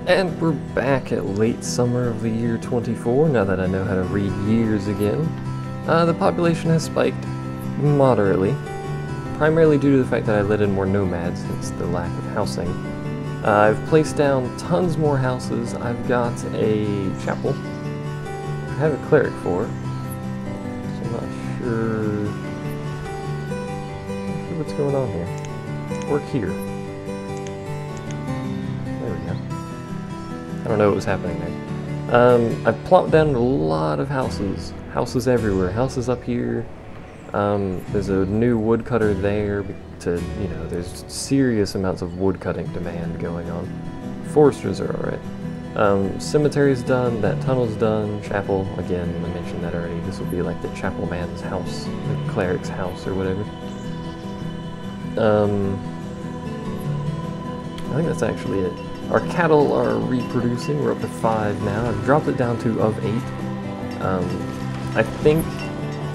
And we're back at late summer of the year 24, now that I know how to read years again. The population has spiked moderately, primarily due to the fact that I let in more nomads, hence the lack of housing. I've placed down tons more houses. I've got a chapel. I have a cleric for it, so I'm not sure what's going on here. Work here. There we go. I don't know what was happening there. I've plopped down a lot of houses. Houses everywhere. Houses up here. There's a new woodcutter there there's serious amounts of woodcutting demand going on. Foresters are alright. Cemetery's done, that tunnel's done, chapel, again, I mentioned that already. This will be like the chapel man's house, the cleric's house or whatever. I think that's actually it. Our cattle are reproducing. We're up to 5 now. I've dropped it down to of 8. I think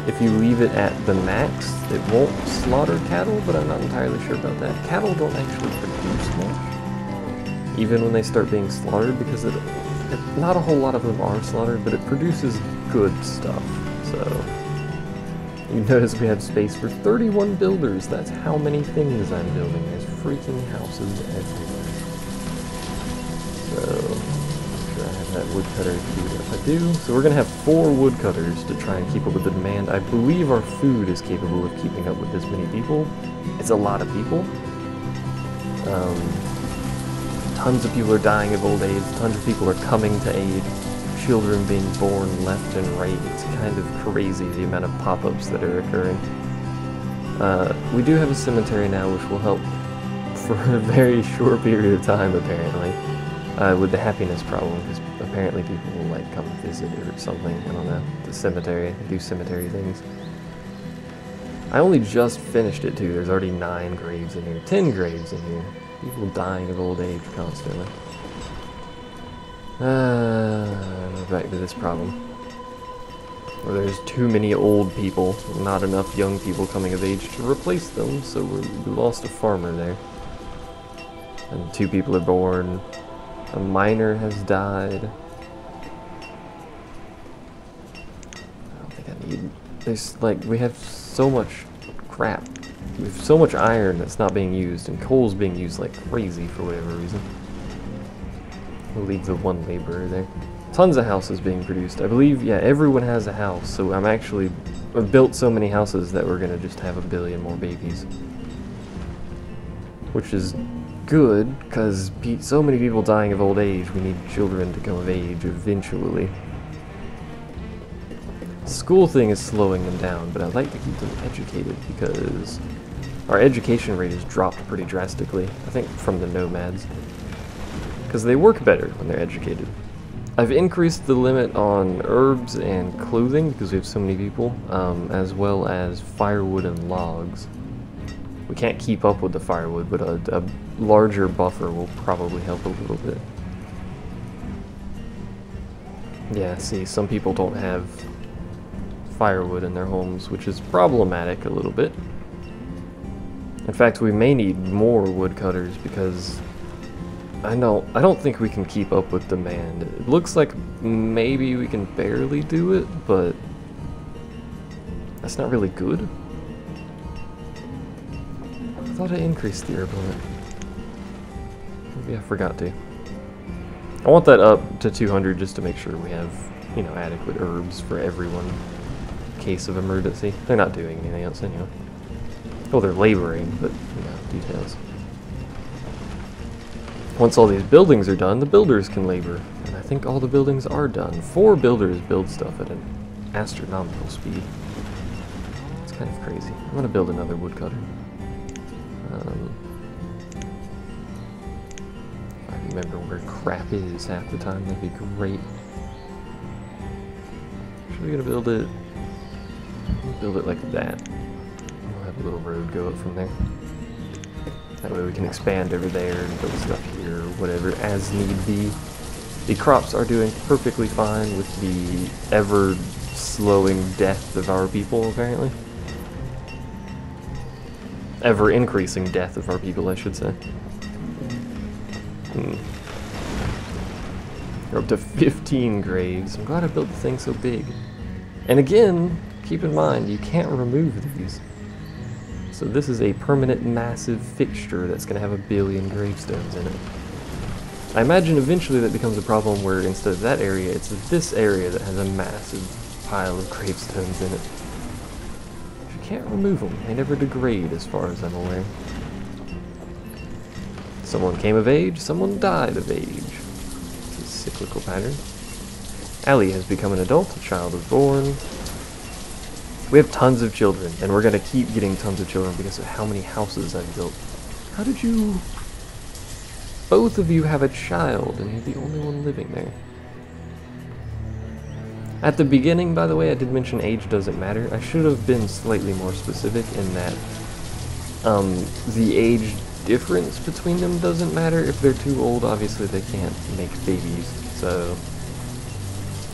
if you leave it at the max, it won't slaughter cattle, but I'm not entirely sure about that. Cattle don't actually produce much, even when they start being slaughtered, because not a whole lot of them are slaughtered, but it produces good stuff. So you notice we have space for 31 builders. That's how many things I'm building. There's freaking houses everywhere. So, I'm sure I have that woodcutter queued up. I do. So we're going to have 4 woodcutters to try and keep up with the demand. I believe our food is capable of keeping up with this many people. It's a lot of people. Tons of people are dying of old age. Tons of people are coming to age. Children being born left and right. It's kind of crazy the amount of pop-ups that are occurring. We do have a cemetery now, which will help for a very short period of time, apparently. With the happiness problem, because apparently people will like come visit or something, I don't know, the cemetery, do cemetery things. I only just finished it too. There's already 9 graves in here, 10 graves in here. People dying of old age constantly. We're back to this problem. Where there's too many old people, not enough young people coming of age to replace them, so we lost a farmer there. And 2 people are born. A miner has died. I don't think I need... There's like, we have so much crap. We have so much iron that's not being used, and coal's being used like crazy for whatever reason. We'll leave the 1 laborer there. Tons of houses being produced. I believe, yeah, everyone has a house, so I've built so many houses that we're gonna just have 1 billion more babies. Which is good, because so many people dying of old age, we need children to come of age eventually. School thing is slowing them down, but I'd like to keep them educated, because our education rate has dropped pretty drastically, I think from the nomads. Because they work better when they're educated. I've increased the limit on herbs and clothing, because we have so many people, as well as firewood and logs. We can't keep up with the firewood, but a larger buffer will probably help a little bit. Yeah, see, some people don't have firewood in their homes, which is problematic a little bit. In fact, we may need more woodcutters, because I don't think we can keep up with demand. It looks like maybe we can barely do it, but that's not really good. I thought I increased the herb limit. Maybe I forgot to. I want that up to 200 just to make sure we have, adequate herbs for everyone in case of emergency. They're not doing anything else anyway. Well, they're laboring, but, details. Once all these buildings are done, the builders can labor. And I think all the buildings are done. 4 builders build stuff at an astronomical speed. It's kind of crazy. I'm going to build another woodcutter. If I remember where crap is half the time, that'd be great. Should we gonna build it? Build it like that. We'll have a little road go up from there. That way we can expand over there and build stuff here or whatever as need be. The crops are doing perfectly fine with the ever slowing death of our people, apparently. Ever-increasing death of our people, I should say. Or up to 15 graves. I'm glad I built the thing so big. And again, keep in mind, you can't remove these. So this is a permanent massive fixture that's going to have 1 billion gravestones in it. I imagine eventually that becomes a problem where instead of that area, it's this area that has a massive pile of gravestones in it. You can't remove them. They never degrade as far as I'm aware. Someone came of age, someone died of age. It's a cyclical pattern. Allie has become an adult, a child is born. We have tons of children, and we're gonna keep getting tons of children because of how many houses I've built. How did you... Both of you have a child, and you're the only one living there. At the beginning, by the way, I did mention age doesn't matter. I should have been slightly more specific in that the age difference between them doesn't matter. If they're too old, obviously they can't make babies, so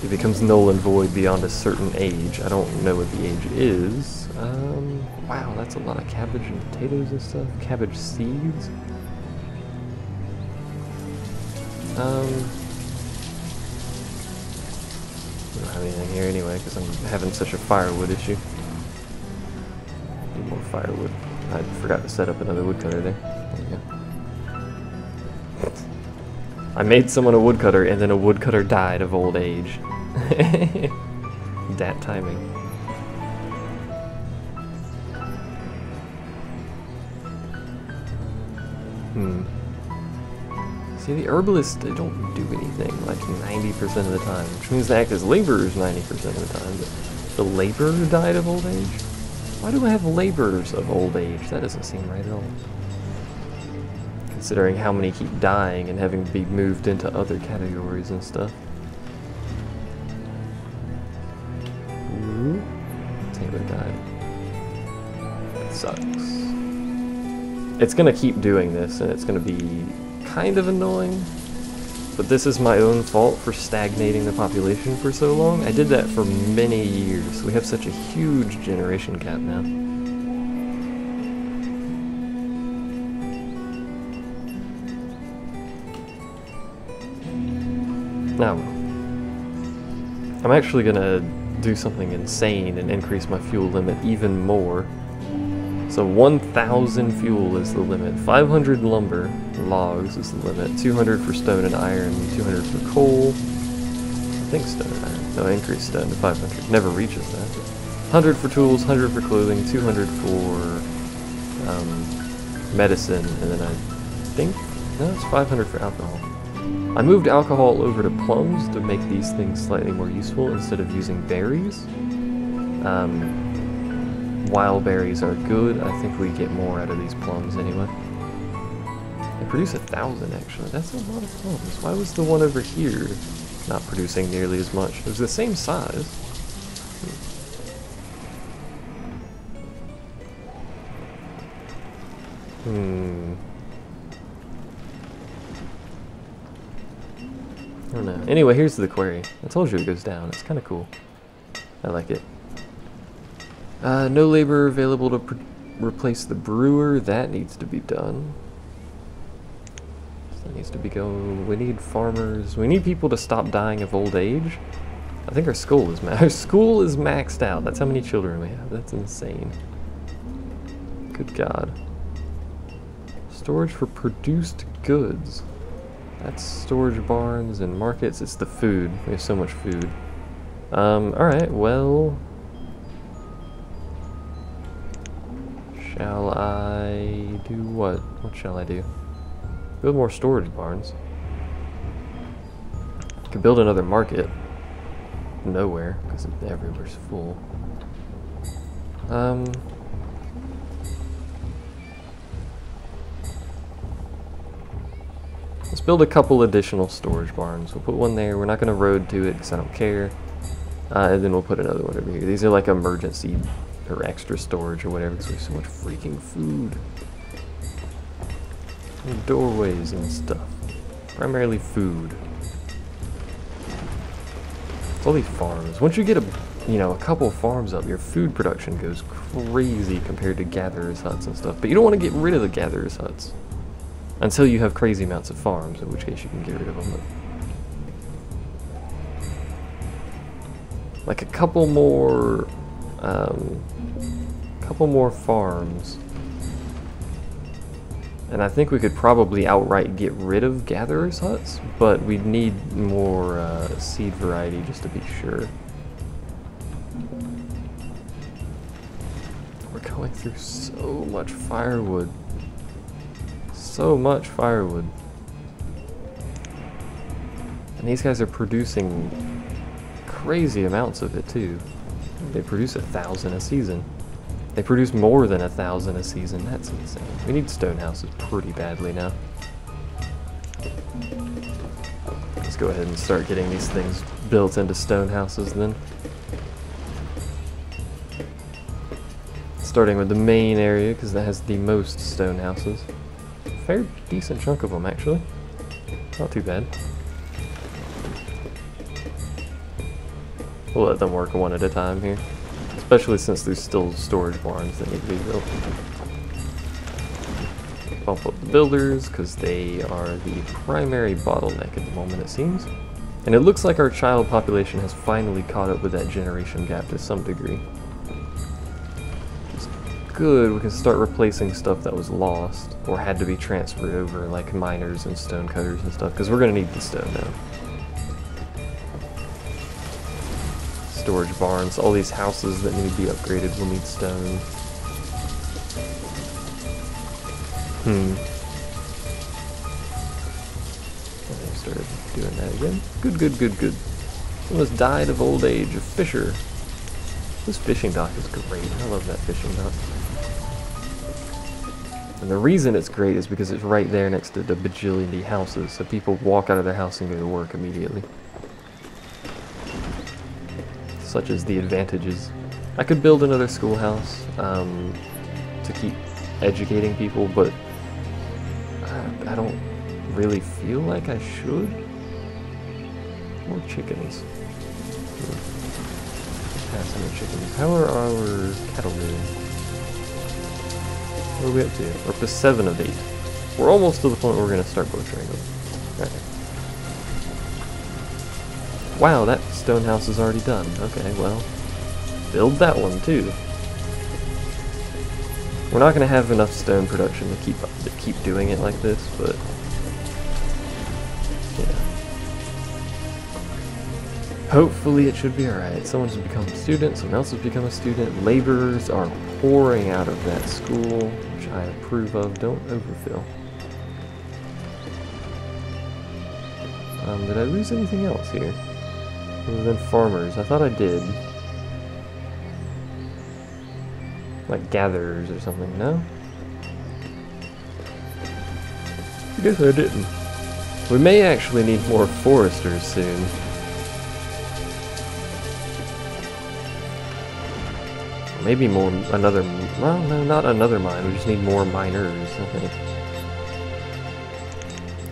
it becomes null and void beyond a certain age. I don't know what the age is. Wow, that's a lot of cabbage and potatoes and stuff. Cabbage seeds. I don't have anything here anyway, because I'm having such a firewood issue. Need more firewood. I forgot to set up another woodcutter there. There you go. I made someone a woodcutter, and then a woodcutter died of old age. That timing. See, the herbalists, they don't do anything like 90% of the time, which means they act as laborers 90% of the time, but the laborer died of old age? Why do I have laborers of old age? That doesn't seem right at all. Considering how many keep dying and having to be moved into other categories and stuff. Ooh. Taylor died. That sucks. It's gonna keep doing this, and it's gonna be kind of annoying, but this is my own fault for stagnating the population for so long. I did that for many years. We have such a huge generation gap now. Now, I'm actually gonna do something insane and increase my fuel limit even more. So 1,000 fuel is the limit, 500 lumber, logs is the limit, 200 for stone and iron, 200 for coal, I think stone and iron, no, increase stone to 500, never reaches that. 100 for tools, 100 for clothing, 200 for medicine, and then I think, no, it's 500 for alcohol. I moved alcohol over to plums to make these things slightly more useful instead of using berries. Wild berries are good. I think we get more out of these plums anyway. They produce 1,000 actually. That's a lot of plums. Why was the one over here not producing nearly as much? It was the same size. I don't know. Anyway, here's the quarry. I told you it goes down. It's kind of cool. I like it. No labor available to replace the brewer. That needs to be done. That needs to be going. We need farmers. We need people to stop dying of old age. I think our school is maxed out. That's how many children we have. That's insane. Good God. Storage for produced goods. That's storage barns and markets. It's the food. We have so much food. Alright, well... Shall I do what? What shall I do? Build more storage barns. Could build another market. Nowhere, because everywhere's full. Let's build a couple additional storage barns. We'll put one there. We're not going to road to it because I don't care. And then we'll put another one over here. These are like emergency or extra storage or whatever, because we have so much freaking food. And doorways and stuff. Primarily food. All these farms. Once you get a couple farms up, your food production goes crazy compared to gatherers' huts and stuff. But you don't want to get rid of the gatherers' huts until you have crazy amounts of farms, in which case you can get rid of them. like a couple more farms. And I think we could probably outright get rid of gatherers' huts, but we'd need more seed variety just to be sure. We're going through so much firewood. So much firewood. And these guys are producing crazy amounts of it too. They produce 1,000 a season. They produce more than 1,000 a season. That's insane. We need stone houses pretty badly now. Let's go ahead and start getting these things built into stone houses then. Starting with the main area, because that has the most stone houses. Fair decent chunk of them, actually. Not too bad. We'll let them work one at a time here. Especially since there's still storage barns that need to be built. Bump up the builders, because they are the primary bottleneck at the moment, it seems. And it looks like our child population has finally caught up with that generation gap to some degree. Which is good, we can start replacing stuff that was lost, or had to be transferred over, like miners and stone cutters and stuff, because we're going to need the stone now. Storage barns, all these houses that need to be upgraded will need stone. I started doing that again. Good. Almost died of old age, a fisher. This fishing dock is great. I love that fishing dock. And the reason it's great is because it's right there next to the bajillion houses, so people walk out of their house and go to work immediately. Such as the advantages. I could build another schoolhouse to keep educating people, but I don't really feel like I should. More chickens. Pass more chickens. How are our cattle doing? What are we up to? We're up to 7 of 8. We're almost to the point where we're going to start butchering them. Alright. Wow, that stone house is already done. Okay, well, build that one too. We're not going to have enough stone production to keep doing it like this, but yeah. Hopefully it should be alright. Someone's become a student, someone else has become a student. Laborers are pouring out of that school, which I approve of. Don't overfill. Did I lose anything else here? Other than farmers. I thought I did. Like gatherers or something, no? I guess I didn't. We may actually need more foresters soon. Maybe more, well no, not another mine, we just need more miners, I think.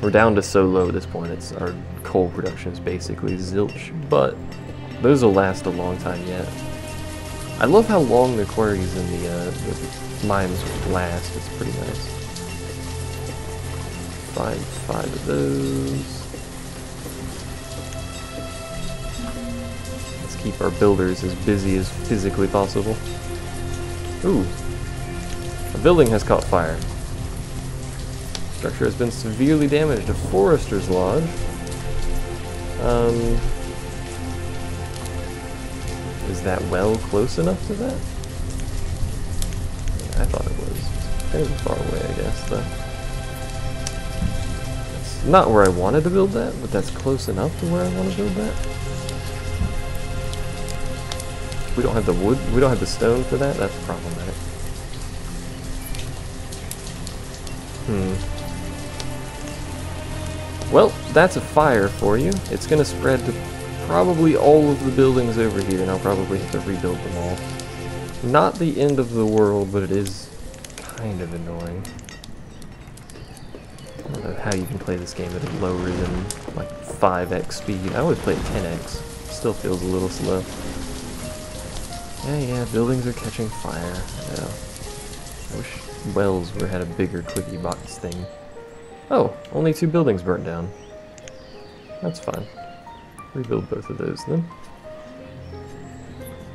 We're down to so low at this point, it's our coal production is basically zilch, but those will last a long time yet. I love how long the quarries and the mines last, it's pretty nice. Find 5 of those. Let's keep our builders as busy as physically possible. Ooh, a building has caught fire. Structure has been severely damaged. A forester's lodge. Is that well close enough to that? Yeah, I thought it was. Fairly far away, I guess, though. It's not where I wanted to build that, but that's close enough to where I want to build that. We don't have the wood, we don't have the stone for that, that's problematic. Well, that's a fire for you. It's gonna spread to probably all of the buildings over here, and I'll probably have to rebuild them all. Not the end of the world, but it is kind of annoying. I don't know how you can play this game at a lower than like 5x speed. I always play at 10x. Still feels a little slow. Yeah, buildings are catching fire. Yeah. I wish wells had a bigger quickie box thing. Oh, only 2 buildings burnt down. That's fine. Rebuild both of those then.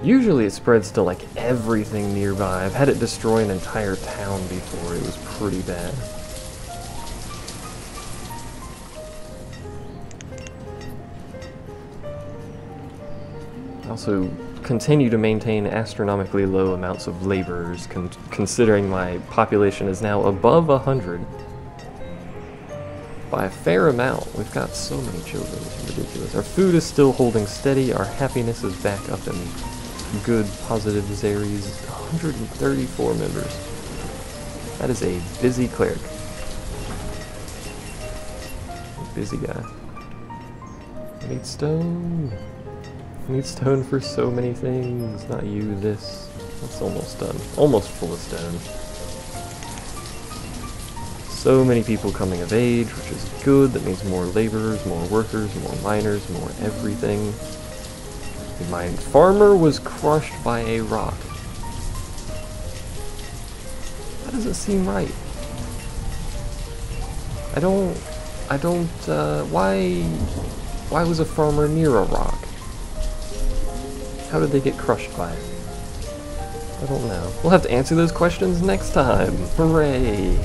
Usually it spreads to like everything nearby. I've had it destroy an entire town before. It was pretty bad. I also continue to maintain astronomically low amounts of laborers, considering my population is now above 100. By a fair amount. We've got so many children, it's ridiculous. Our food is still holding steady, our happiness is back up in good, positive Zaries. 134 members. That is a busy cleric. A busy guy. I need stone. I need stone for so many things. Not you, this. That's almost done. Almost full of stone. So many people coming of age, which is good. That means more laborers, more workers, more miners, more everything. The mine farmer was crushed by a rock. That doesn't seem right. Why was a farmer near a rock? How did they get crushed by it? I don't know. We'll have to answer those questions next time. Hooray!